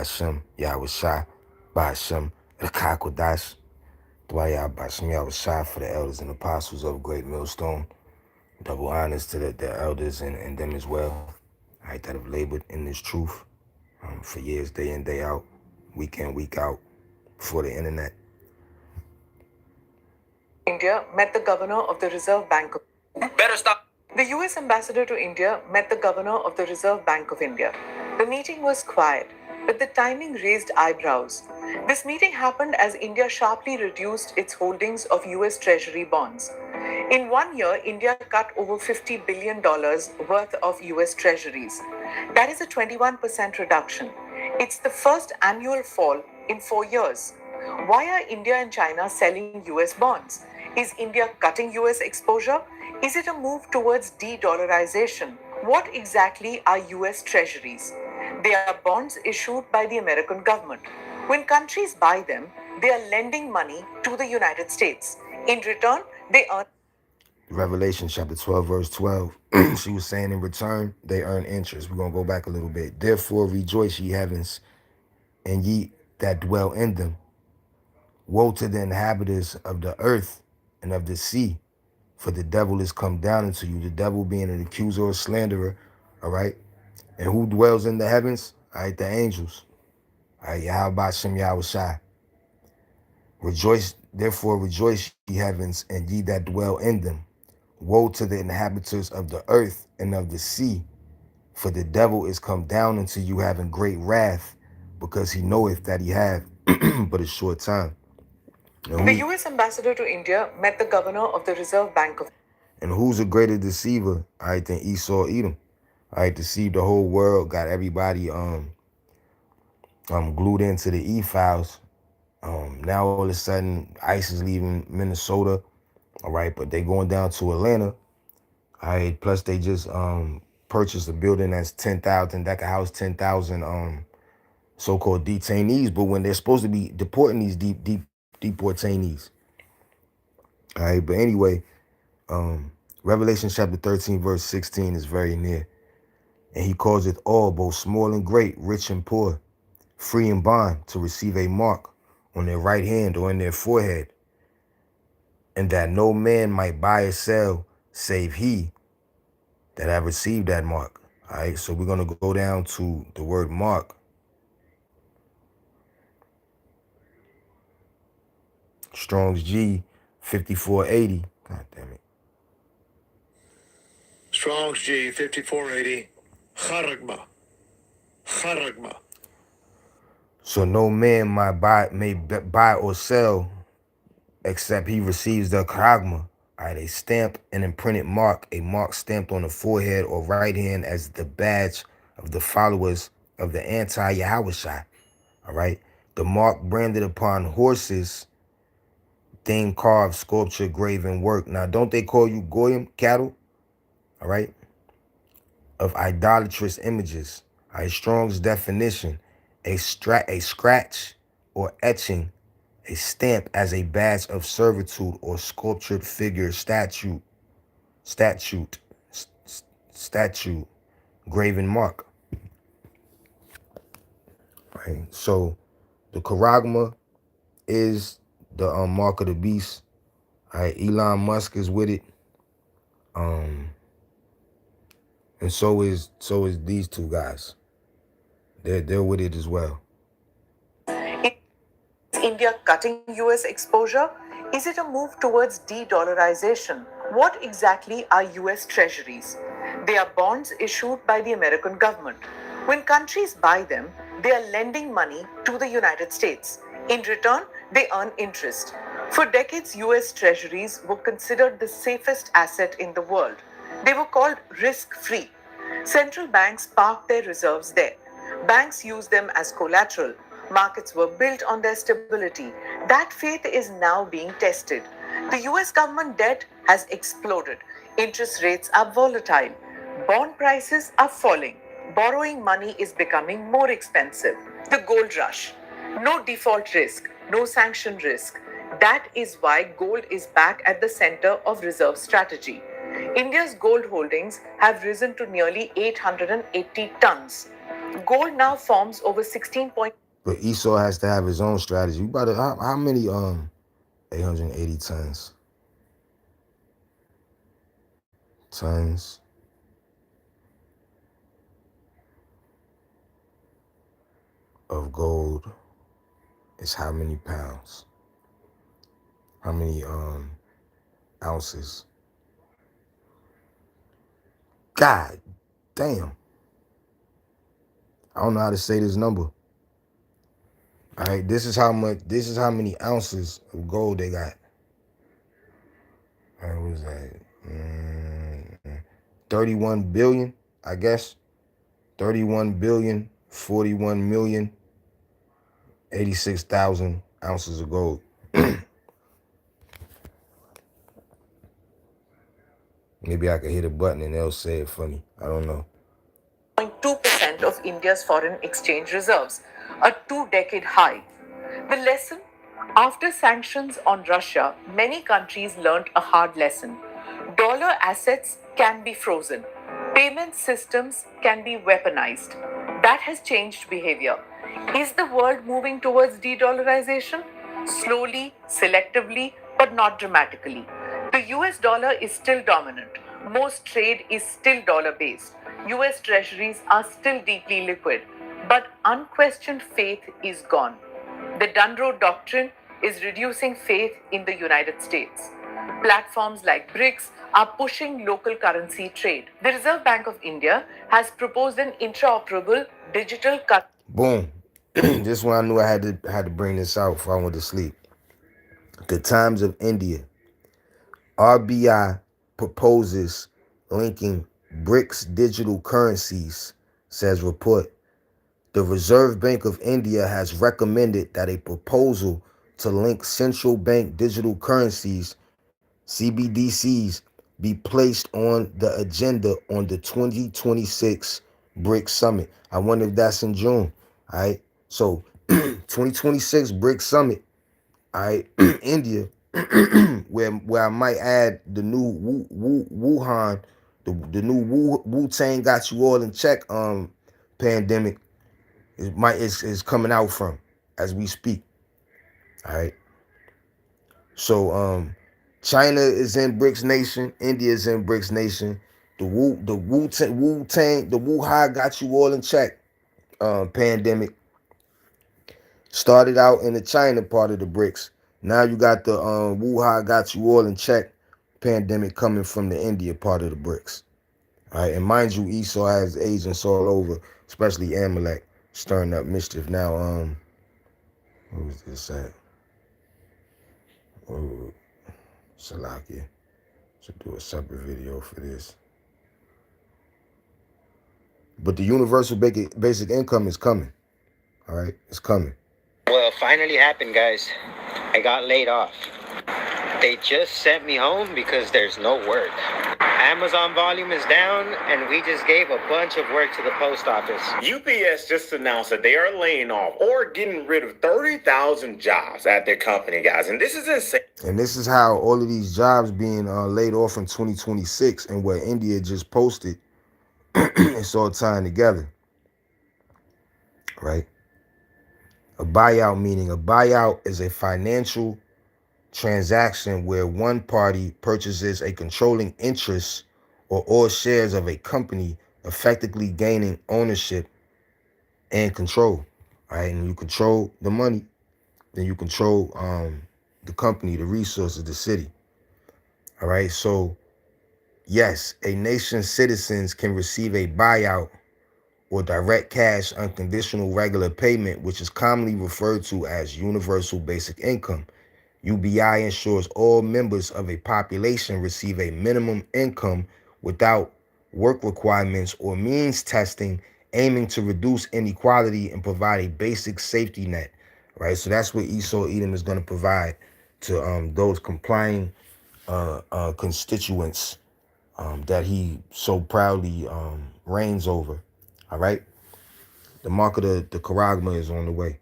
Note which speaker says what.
Speaker 1: Ba'ashem Yahushai, Ba'ashem Rakakodash, Dwaya Ba'ashem Yahushai for the elders and apostles of Great Millstone. Double honors to the elders and them as well, right, that have labored in this truth for years, day in, day out, week in, week out, before the internet.
Speaker 2: India met the governor of the Reserve Bank of Better stop. The US ambassador to India met the governor of the Reserve Bank of India. The meeting was quiet, but the timing raised eyebrows. This meeting happened as India sharply reduced its holdings of US Treasury bonds. In 1 year, India cut over $50 billion worth of US Treasuries. That is a 21% reduction. It's the first annual fall in 4 years. Why are India and China selling US bonds? Is India cutting US exposure? Is it a move towards de-dollarization? What exactly are US treasuries? They are bonds issued by the American government. When countries buy them, they are lending money to the United States. In return, they earn.
Speaker 1: Revelation chapter 12, verse 12. She was saying in return, they earn interest. We're going to go back a little bit. Therefore, rejoice, ye heavens, and ye that dwell in them. Woe to the inhabitants of the earth and of the sea, for the devil is come down into you. The devil being an accuser or slanderer, all right? And who dwells in the heavens? All right, the angels. All right, Yahweh Shem Yahushai. Rejoice, therefore rejoice, ye heavens, and ye that dwell in them. Woe to the inhabitants of the earth and of the sea, for the devil is come down unto you having great wrath, because he knoweth that he have but a short time.
Speaker 2: The US ambassador to India met the governor of the Reserve Bank of.
Speaker 1: And who's a greater deceiver, all right, than Esau Edom? All right, deceived the whole world, got everybody glued into the e-files. Now all of a sudden, ICE is leaving Minnesota, all right, but they going down to Atlanta. All right, plus they just purchased a building that's 10,000, that could house 10,000 so-called detainees, but when they're supposed to be deporting these deportees. All right, but anyway, Revelation chapter 13, verse 16 is very near. And he causeth all, both small and great, rich and poor, free and bond, to receive a mark on their right hand or in their forehead, and that no man might buy or sell save he that have received that mark. All right, so we're going to go down to the word mark. Strong's G 5480. God damn it.
Speaker 3: Strong's G 5480. Charagma. Charagma.
Speaker 1: So no man may buy or sell except he receives the charagma. All right, a stamp, an imprinted mark, a mark stamped on the forehead or right hand as the badge of the followers of the anti-Yahushai. All right, the mark branded upon horses, thing carved, sculpture, graven work. Now, don't they call you goyim, cattle? All right, of idolatrous images. All right, Strong's definition: a scratch or etching, a stamp as a badge of servitude or sculptured figure, statue, graven mark. Right. So the charagma is the mark of the beast. All right. Elon Musk is with it. And so is these two guys. They're with it as well.
Speaker 2: Is India cutting US exposure? Is it a move towards de-dollarization? What exactly are US treasuries? They are bonds issued by the American government. When countries buy them, they are lending money to the United States. In return, they earn interest. For decades, US treasuries were considered the safest asset in the world. They were called risk-free. Central banks parked their reserves there. Banks used them as collateral. Markets were built on their stability. That faith is now being tested. The US government debt has exploded. Interest rates are volatile. Bond prices are falling. Borrowing money is becoming more expensive. The gold rush. No default risk, no sanction risk. That is why gold is back at the center of reserve strategy. India's gold holdings have risen to nearly 880 tons. Gold now forms over 16 point.
Speaker 1: But Esau has to have his own strategy. We about to, how many 880 tons of gold is how many pounds? How many ounces? God damn. I don't know how to say this number. All right, this is how many ounces of gold they got. All right, what was that? 31 billion, I guess. 31 billion, 41 million, 86,000 ounces of gold. Maybe I could hit a button and they'll say it funny. I don't know.
Speaker 2: 0.2% of India's foreign exchange reserves, a 2-decade high. The lesson? After sanctions on Russia, many countries learned a hard lesson. Dollar assets can be frozen. Payment systems can be weaponized. That has changed behavior. Is the world moving towards de dollarization? Slowly, selectively, but not dramatically. The US dollar is still dominant. Most trade is still dollar based. US treasuries are still deeply liquid. But unquestioned faith is gone. The Dunroe Doctrine is reducing faith in the United States. Platforms like BRICS are pushing local currency trade. The Reserve Bank of India has proposed an interoperable digital currency.
Speaker 1: Boom. This one I knew I had to bring this out before I went to sleep. The Times of India. RBI proposes linking BRICS digital currencies, says report. The Reserve Bank of India has recommended that a proposal to link central bank digital currencies, CBDCs, be placed on the agenda on the 2026 BRICS Summit. I wonder if that's in June. All right. So 2026 BRICS Summit. All right. India, where I might add the new Wuhan, the new Wu Tang got you all in check pandemic is coming out from as we speak. All right. So China is in BRICS Nation, India is in BRICS Nation. The Wu Tang, the Wuhan got you all in check. Pandemic started out in the China part of the BRICS. Now you got the Wuhan got you all in check. Pandemic coming from the India part of the BRICS. All right, and mind you, Esau has agents all over, especially Amalek, stirring up mischief. Now, what was this at? Oh, Salakia. Should do a separate video for this. But the universal basic income is coming. All right, it's coming.
Speaker 4: Well, it finally happened, guys. I got laid off. They just sent me home because there's no work. Amazon volume is down, and we just gave a bunch of work to the post office.
Speaker 5: UPS just announced that they are laying off or getting rid of 30,000 jobs at their company, guys. And this is insane.
Speaker 1: And this is how all of these jobs being laid off in 2026 and what India just posted. It's all tying together. Right? A buyout is a financial transaction where one party purchases a controlling interest or all shares of a company, effectively gaining ownership and control. Right? And you control the money, then you control the company, the resources, the city. All right. So yes, a nation's citizens can receive a buyout or direct cash unconditional regular payment, which is commonly referred to as universal basic income. UBI ensures all members of a population receive a minimum income without work requirements or means testing, aiming to reduce inequality and provide a basic safety net. Right, so that's what Esau Edom is going to provide to those complying constituents that he so proudly reigns over. All right, the mark of the charagma is on the way.